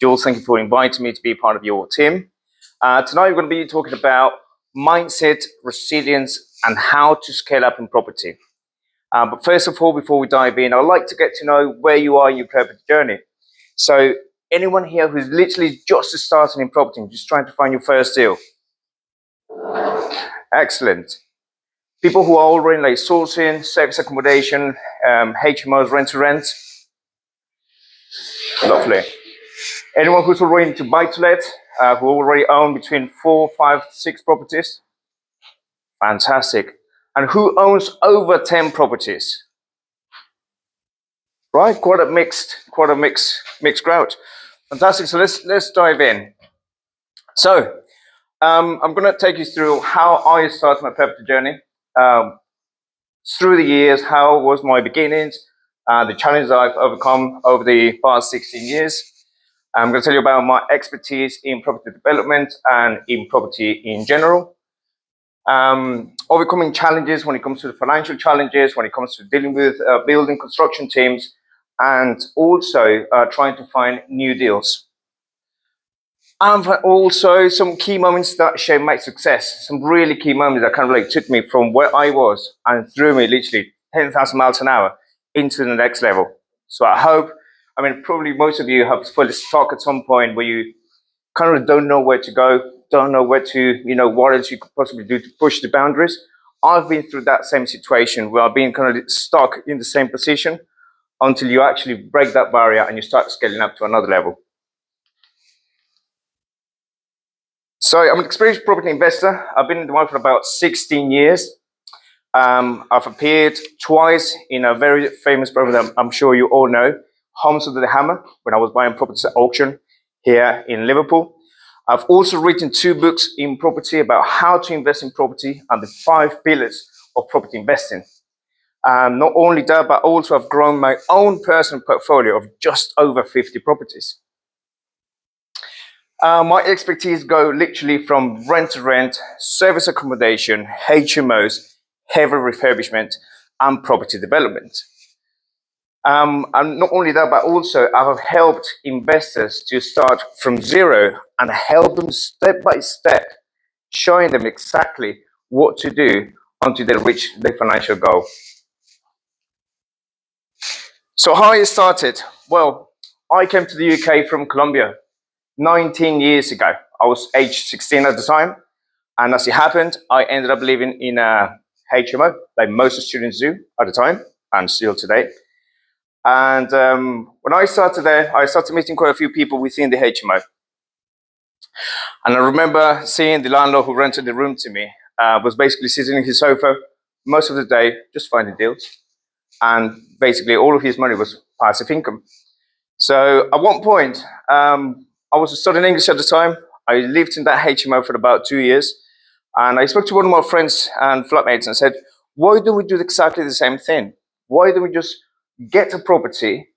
Jules, thank you for inviting me to be part of your team. Tonight, we're going to be talking about mindset, resilience, and how to scale up in property. But first of all, before we dive in, I'd like to get to know where you are in your property journey. So, anyone here who's literally just starting in property, just trying to find your first deal? Excellent. People who are already like sourcing, service accommodation, HMOs, rent to rent. Lovely. Anyone who's already into buy-to-let, who already own between 4, 5, 6 properties? Fantastic. And who owns over 10 properties? Right, quite a mixed crowd. Fantastic. So let's dive in. So I'm going to take you through how I started my property journey. Through the years, how was my beginnings, the challenges I've overcome over the past 16 years. I'm going to tell you about my expertise in property development and in property in general. Overcoming challenges when it comes to the financial challenges, when it comes to dealing with building construction teams, and also trying to find new deals. And also some key moments that shaped my success, some really key moments that kind of like took me from where I was and threw me literally 10,000 miles an hour into the next level. So I hope, probably most of you have felt stuck at some point where you kind of don't know where to go, don't know where to, what else you could possibly do to push the boundaries. I've been through that same situation where I've been kind of stuck in the same position until you actually break that barrier and you start scaling up to another level. So I'm an experienced property investor. I've been in the market for about 16 years. I've appeared twice in a very famous program that I'm sure you all know, Homes Under the Hammer, when I was buying properties at auction here in Liverpool. I've also written 2 books in property about how to invest in property and the 5 pillars of property investing. Not only that, but also I've grown my own personal portfolio of just over 50 properties. My expertise go literally from rent to rent, service accommodation, HMOs, heavy refurbishment, and property development. And not only that, but also I have helped investors to start from zero and help them step by step, showing them exactly what to do until they reach their financial goal. So how I started? Well, I came to the UK from Colombia 19 years ago. I was age 16 at the time. And as it happened, I ended up living in a HMO, like most students do at the time, and still today. And when I started there, I started meeting quite a few people within the HMO. And I remember seeing the landlord who rented the room to me was basically sitting in his sofa most of the day, just finding deals. And basically all of his money was passive income. So at one point, I was studying English at the time. I lived in that HMO for about 2 years. And I spoke to one of my friends and flatmates and said, why do we do exactly the same thing? Why don't we just get a property,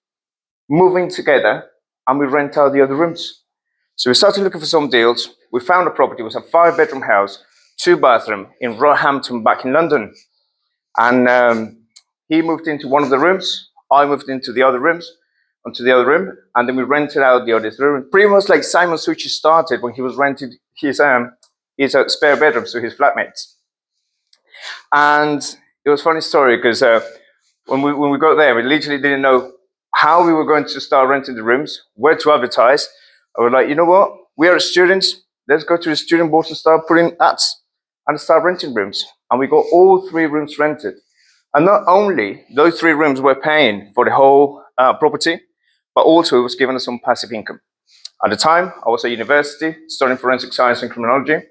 move in together, and we rent out the other rooms? So we started looking for some deals. We found a property. It was a 5-bedroom house, 2-bathroom in Roehampton back in London. And he moved into one of the rooms. I moved into the other rooms, onto the other room, and then we rented out the other room. Pretty much like Simon Suchi started when he was renting his spare bedrooms to his flatmates. And it was a funny story because when we got there, we literally didn't know how we were going to start renting the rooms, where to advertise. I was like, you know what? We are students. Let's go to the student boards and start putting ads and start renting rooms. And we got all 3 rooms rented. And not only those 3 rooms were paying for the whole property, but also it was giving us some passive income. At the time, I was at university studying forensic science and criminology.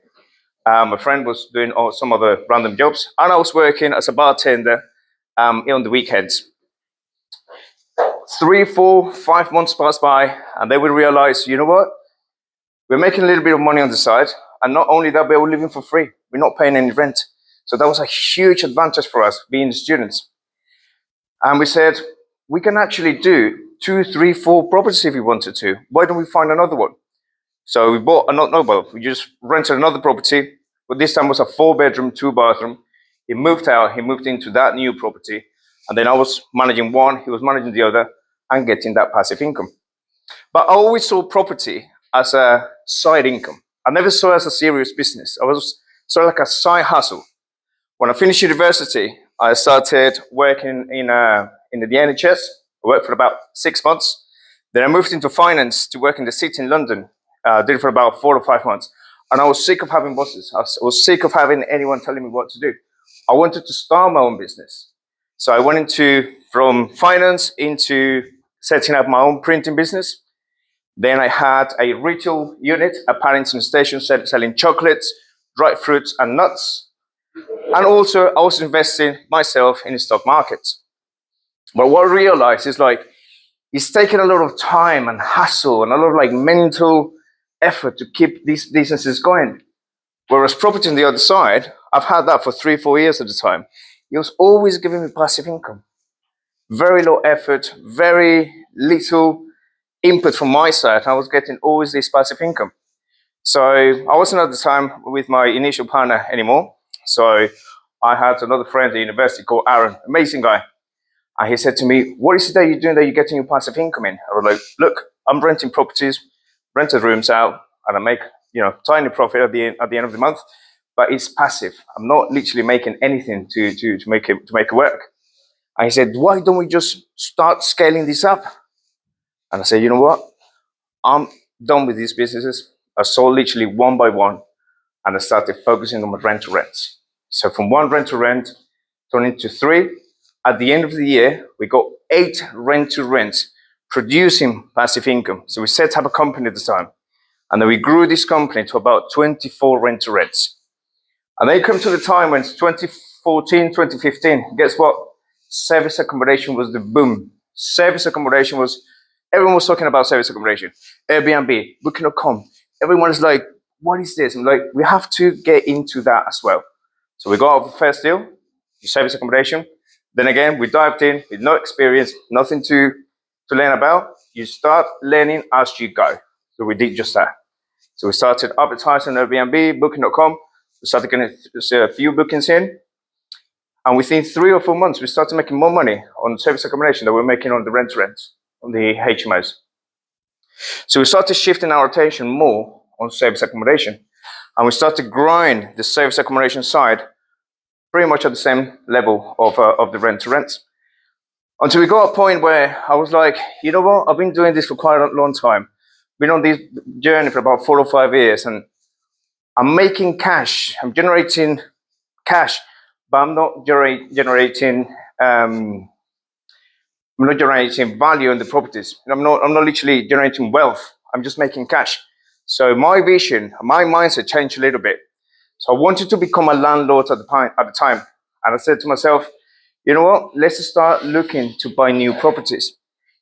My friend was doing some other random jobs, and I was working as a bartender on the weekends. 3, 4, 5 months passed by, and then we realized, you know what? We're making a little bit of money on the side, and not only that, we're living for free. We're not paying any rent. So that was a huge advantage for us being students. And we said, we can actually do 2, 3, 4 properties if we wanted to. Why don't we find another one? So we bought we just rented another property, but this time was a 4-bedroom, 2-bathroom. He moved out, he moved into that new property, and then I was managing one, he was managing the other, and getting that passive income. But I always saw property as a side income. I never saw it as a serious business. I was sort of like a side hustle. When I finished university, I started working in the NHS. I worked for about 6 months. Then I moved into finance to work in the city in London. Did it for about 4 or 5 months. And I was sick of having bosses. I was sick of having anyone telling me what to do. I wanted to start my own business. So I went from finance into setting up my own printing business. Then I had a retail unit at Paddington Station selling chocolates, dried fruits, and nuts. And also, I was investing myself in the stock market. But what I realized is like, it's taken a lot of time and hassle and a lot of like mental effort to keep these businesses going. Whereas property on the other side, I've had that for 3, 4 years at the time. It was always giving me passive income. Very low effort, very little input from my side. I was getting always this passive income. So I wasn't at the time with my initial partner anymore. So I had another friend at university called Aaron, amazing guy. And he said to me, what is it that you're doing that you're getting your passive income in? I was like, look, I'm renting properties, rented rooms out, and I make, tiny profit at the end of the month, but it's passive. I'm not literally making anything to make it work. And he said, why don't we just start scaling this up? And I said, you know what? I'm done with these businesses. I sold literally one by one, and I started focusing on my rent to rents. So from one rent to rent, turned into 3. At the end of the year, we got 8 rent to rents, producing passive income. So we set up a company at the time, and then we grew this company to about 24 rent to rents. And then come to the time when it's 2014, 2015. Guess what? Service accommodation was the boom. Everyone was talking about service accommodation, Airbnb, Booking.com. Everyone is like, what is this? I'm like, we have to get into that as well. So we got our first deal, service accommodation. Then again, we dived in with no experience, nothing to learn about. You start learning as you go. So we did just that. So we started advertising on Airbnb, Booking.com. We started getting a few bookings in. And within 3 or 4 months, we started making more money on service accommodation than we're making on the rent, on the HMOs. So we started shifting our attention more on service accommodation. And we started growing the service accommodation side pretty much at the same level of the rent to rent. Until we got a point where I was like, you know what? I've been doing this for quite a long time. Been on this journey for about 4 or 5 years, and I'm making cash. I'm generating cash, but I'm not generating value in the properties. I'm not literally generating wealth. I'm just making cash. So my vision, my mindset changed a little bit. So I wanted to become a landlord at the time. And I said to myself, you know what? Let's start looking to buy new properties.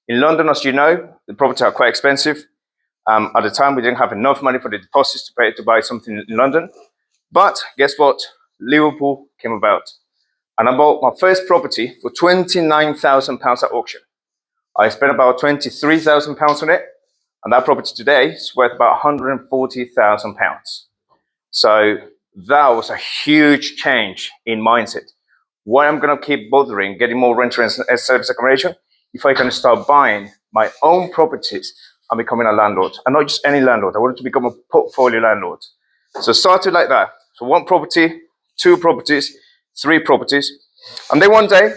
In London, as you know, the properties are quite expensive. At the time, we didn't have enough money for the deposits to pay to buy something in London. But guess what? Liverpool came about. And I bought my first property for £29,000 at auction. I spent about £23,000 on it. And that property today is worth about £140,000. So that was a huge change in mindset. Why I'm going to keep bothering getting more rent and service accommodation if I can start buying my own properties and becoming a landlord, and not just any landlord. I wanted to become a portfolio landlord. So started like that. So 1 property, 2 properties, 3 properties. And then one day,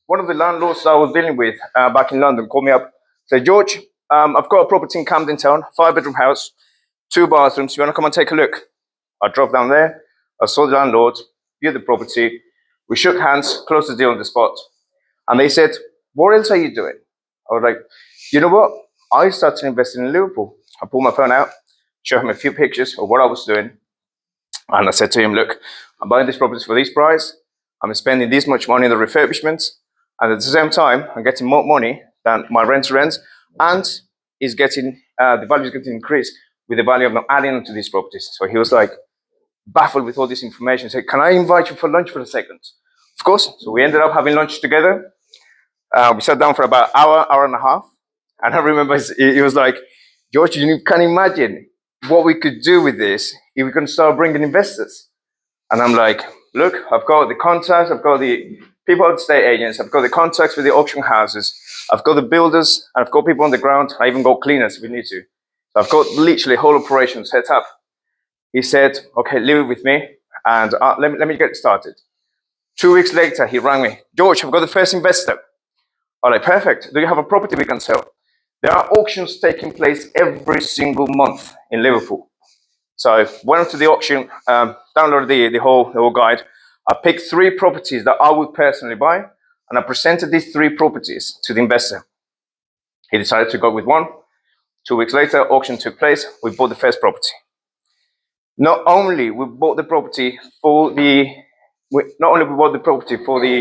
one of the landlords I was dealing with back in London called me up, said, George, I've got a property in Camden Town, 5-bedroom house, 2 bathrooms. You want to come and take a look? I drove down there. I saw the landlord, viewed the property. We shook hands, closed the deal on the spot. And they said, what else are you doing? I was like, you know what? I started investing in Liverpool. I pulled my phone out, showed him a few pictures of what I was doing. And I said to him, look, I'm buying this property for this price. I'm spending this much money on the refurbishments. And at the same time, I'm getting more money than my rent, and the value is getting increased with the value of not adding on to these properties. So he was like, baffled with all this information. He said, can I invite you for lunch for a second? Of course. So we ended up having lunch together. We sat down for about hour and a half. And I remember he was like, George, you can imagine what we could do with this if we can start bringing investors. And I'm like, look, I've got the contacts, I've got the people at the estate agents, I've got the contacts with the auction houses. I've got the builders, and I've got people on the ground. I even got cleaners if we need to. So I've got literally a whole operation set up. He said, okay, leave it with me, and let me get started. 2 weeks later, he rang me. George, I've got the first investor. I'm like, perfect. Do you have a property we can sell? There are auctions taking place every single month in Liverpool. So I went to the auction, downloaded the whole guide. I picked 3 properties that I would personally buy, and I presented these 3 properties to the investor. He decided to go with one. 2 weeks later, auction took place. We bought the first property. Not only we bought the property for the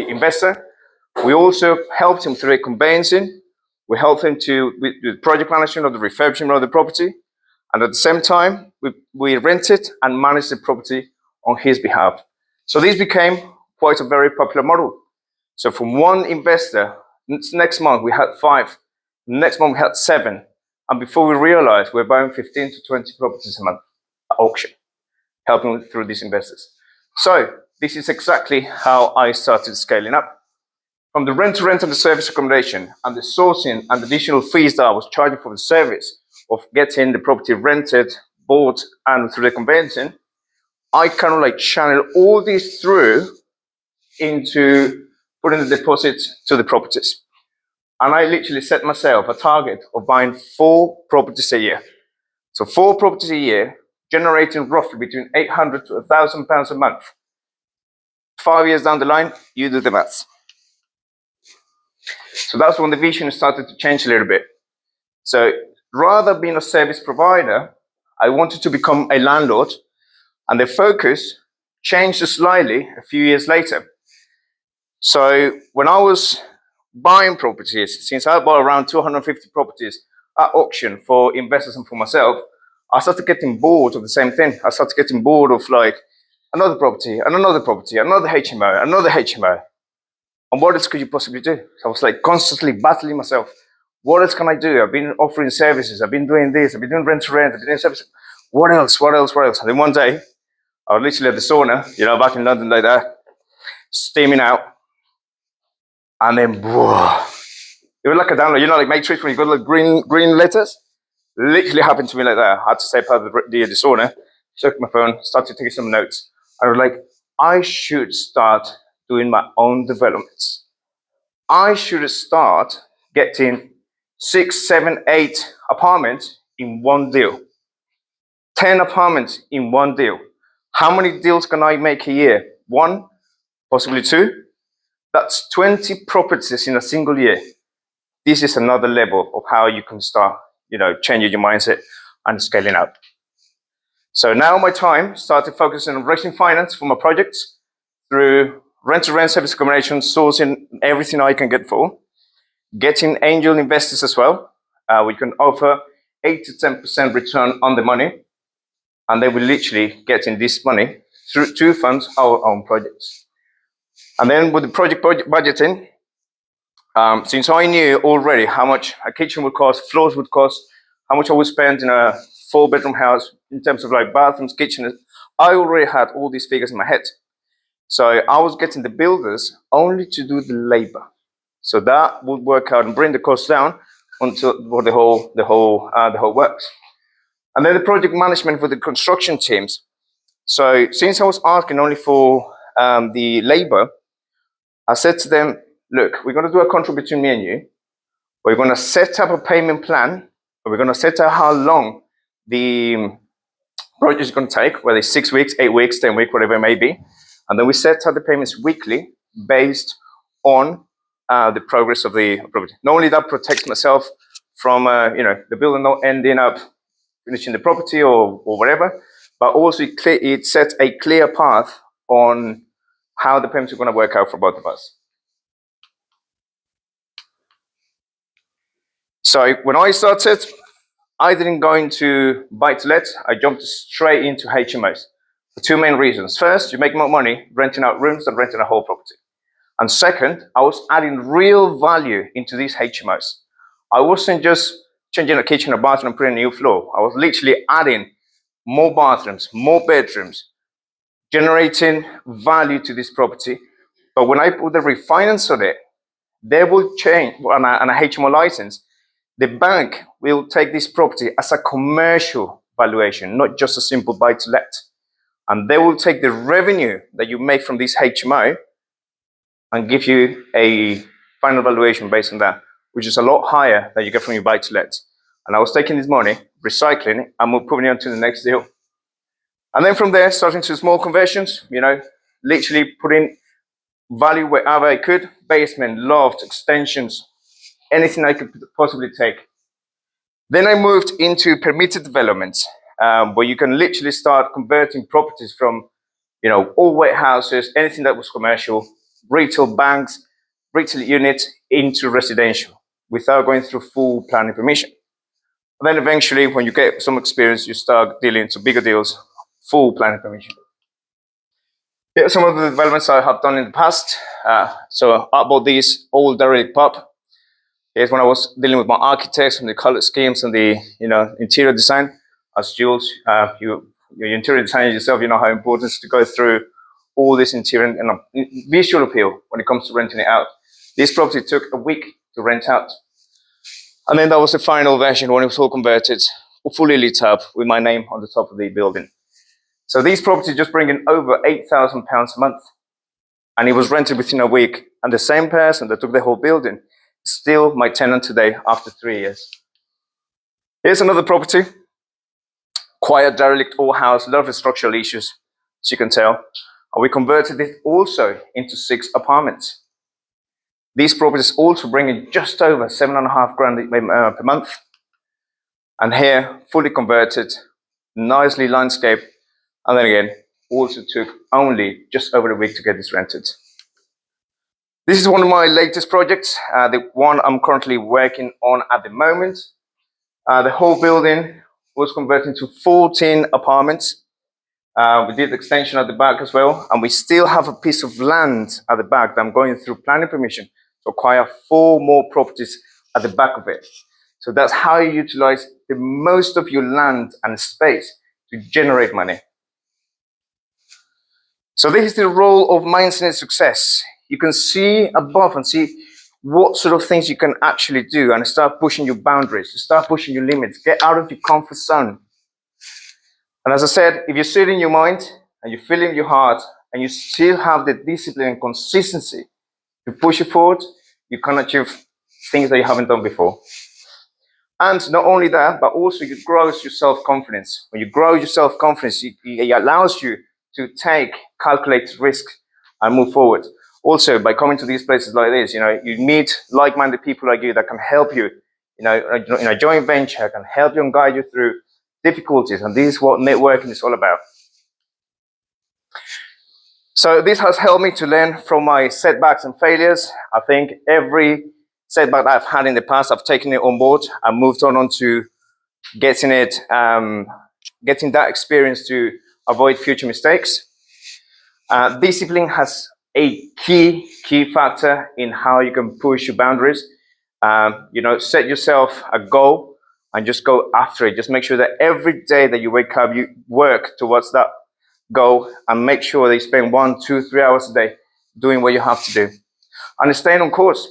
investor, we also helped him through a conveyancing. We helped him with project management of the refurbishment of the property, and at the same time, we rented and managed the property on his behalf. So this became quite a very popular model. So from one investor, next month we had 5, next month we had 7, and before we realized, we're buying 15 to 20 properties a month at auction, helping through these investors. So this is exactly how I started scaling up. From the rent-to-rent and the service accommodation and the sourcing and additional fees that I was charging for the service of getting the property rented, bought, and through the conveyancing, I kind of like channel all this through into putting the deposit to the properties. And I literally set myself a target of buying 4 properties a year. So 4 properties a year, generating roughly between £800 to £1,000 a month. 5 years down the line, you do the maths. So that's when the vision started to change a little bit. So rather than being a service provider, I wanted to become a landlord, and the focus changed slightly a few years later. So when I was buying properties, since I bought around 250 properties at auction for investors and for myself, I started getting bored of the same thing. I started getting bored of like another property, and another property, another HMO, another HMO. And what else could you possibly do? So I was like constantly battling myself. What else can I do? I've been offering services. I've been doing this. I've been doing rent to rent. I've been doing services. What else? What else? What else? And then one day, I was literally at the sauna, back in London like that, steaming out. And then, whoa, it was like a download. Like Matrix when you got like green letters? Literally happened to me like that. I had to step out of the sauna, took my phone, started taking some notes. I was like, I should start doing my own developments. I should start getting 6, 7, 8 apartments in one deal. 10 apartments in one deal. How many deals can I make a year? 1, possibly 2. That's 20 properties in a single year. This is another level of how you can start, changing your mindset and scaling up. So now my time started focusing on raising finance for my projects through rent-to-rent service accommodation, sourcing everything I can get for, getting angel investors as well. We can offer 8 to 10% return on the money, and then we literally getting this money to fund our own projects. And then with the project budgeting, since I knew already how much a kitchen would cost, floors would cost, how much I would spend in a 4-bedroom house in terms of like bathrooms, kitchen, I already had all these figures in my head. So I was getting the builders only to do the labor. So that would work out and bring the cost down until the whole works. And then the project management for the construction teams. So since I was asking only for the labor, I said to them, look, we're going to do a contract between me and you. We're going to set up a payment plan. We're going to set out how long the project is going to take, whether it's 6 weeks, 8 weeks, 10 weeks, whatever it may be. And then we set out the payments weekly based on the progress of the project. Not only that protects myself from the builder not ending up finishing the property or whatever, but also it sets a clear path on how the payments are going to work out for both of us. So when I started, I didn't go into buy-to-let. I jumped straight into HMOs for 2 main reasons. First, you make more money renting out rooms than renting a whole property. And second, I was adding real value into these HMOs. I wasn't just changing a kitchen or bathroom and putting a new floor. I was literally adding more bathrooms, more bedrooms, generating value to this property. But when I put the refinance on it, they will change on a HMO license. The bank will take this property as a commercial valuation, not just a simple buy-to-let. And they will take the revenue that you make from this HMO and give you a final valuation based on that, which is a lot higher than you get from your buy-to-let. And I was taking this money, recycling it, and we're putting it onto the next deal. And then from there, starting to small conversions, literally putting value wherever I could, basement, loft, extensions, anything I could possibly take. Then I moved into permitted developments, where you can literally start converting properties from, all warehouses, anything that was commercial, retail banks, retail units into residential without going through full planning permission. And then eventually, when you get some experience, you start dealing to bigger deals, full planning permission. Here are some of the developments I have done in the past. So I bought this old derelict pub. Here's when I was dealing with my architects and the color schemes and the interior design. As Jules, your interior designer yourself, you know how important it is to go through all this interior and visual appeal when it comes to renting it out. This property took a week to rent out. And then that was the final version when it was all converted, fully lit up with my name on the top of the building. So these properties just bring in over £8,000 a month. And it was rented within a week. And the same person that took the whole building is still my tenant today after 3 years. Here's another property. Quiet, derelict old house, a lot of structural issues, as you can tell. And we converted it also into 6 apartments. These properties also bring in just over £7,500 per month. And here, fully converted, nicely landscaped. And then again, also took only just over a week to get this rented. This is one of my latest projects, the one I'm currently working on at the moment. The whole building was converted into 14 apartments. We did extension at the back as well, and we still have a piece of land at the back that I'm going through planning permission to acquire 4 more properties at the back of it. So that's how you utilize the most of your land and space to generate money. So this is the role of mindset success. You can see above and see what sort of things you can actually do and start pushing your boundaries, start pushing your limits, get out of your comfort zone. And as I said, if you see it in your mind and you feel it in your heart and you still have the discipline and consistency to push it forward, you can achieve things that you haven't done before. And not only that, but also it grows your self-confidence. When you grow your self-confidence, it allows you to take calculated risks and move forward. Also, by coming to these places like this, you meet like-minded people like you that can help you, in a joint venture, can help you and guide you through difficulties. And this is what networking is all about. So this has helped me to learn from my setbacks and failures. I think every setback that I've had in the past, I've taken it on board and moved on to getting that experience to avoid future mistakes. Discipline has a key factor in how you can push your boundaries. Set yourself a goal and just go after it. Just make sure that every day that you wake up, you work towards that goal and make sure that you spend 1, 2, 3 hours a day doing what you have to do. And staying on course.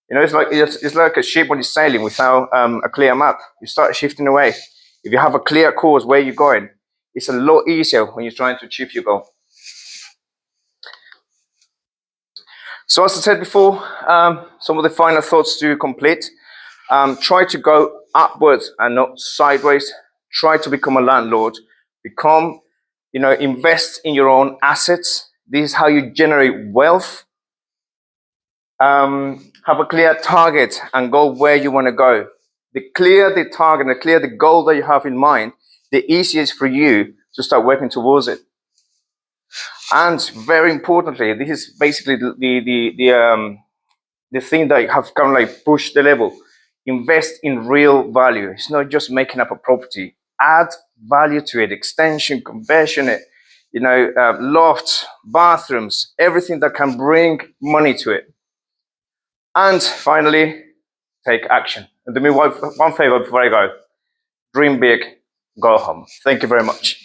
It's like a ship when you're sailing without a clear map. You start shifting away. If you have a clear course where you're going, it's a lot easier when you're trying to achieve your goal. So as I said before, some of the final thoughts to complete. Try to go upwards and not sideways. Try to become a landlord. Invest in your own assets. This is how you generate wealth. Have a clear target and go where you want to go. The clearer the target, the clearer the goal that you have in mind, the easier it is for you to start working towards it. And very importantly, this is basically the thing that have kind of like pushed the level. Invest in real value. It's not just making up a property. Add value to it. Extension, conversion, loft, bathrooms, everything that can bring money to it. And finally, take action. And do me one favor before I go. Dream big, go home. Thank you very much.